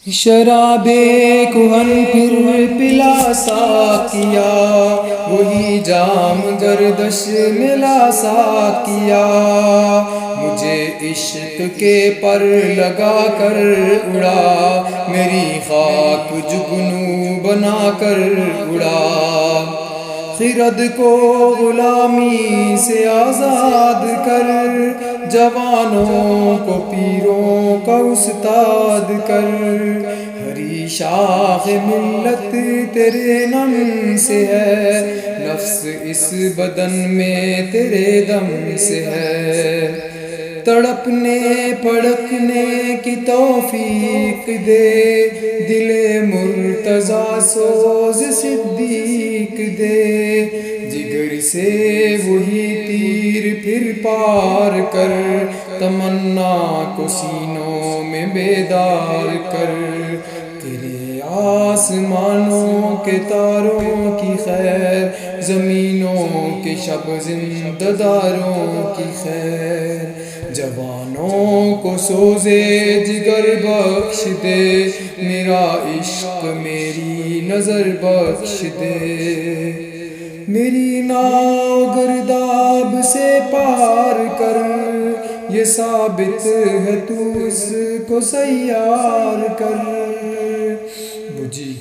شراب کہن پھر پلا ساقیا، وہی جام گردش ملا ساقیا، مجھے عشق کے پر لگا کر اڑا، میری خاک جگنو بنا کر اڑا، خرد کو غلامی سے آزاد کر، جوانوں کو پیروں کا استاد کر، ہری شاخ ملت تیرے نم سے ہے، نفس اس بدن میں تیرے دم سے ہے، تڑپنے پڑکنے کی توفیق دے، دل مرتضیٰ سوز صدیق دے، جگر سے وہی تیر پھر پار کر، تمنا کو سینوں میں بیدار کر، تیرے آسمانوں کے تاروں کی خیر، زمینوں کے شب زندہ داروں کی خیر، جوانوں کو سوزے جگر بخش دے، میرا عشق میری نظر بخش دے، میری ناؤ گرداب سے پار کر، یہ ثابت ہے تو اس کو سیار کر، بجھی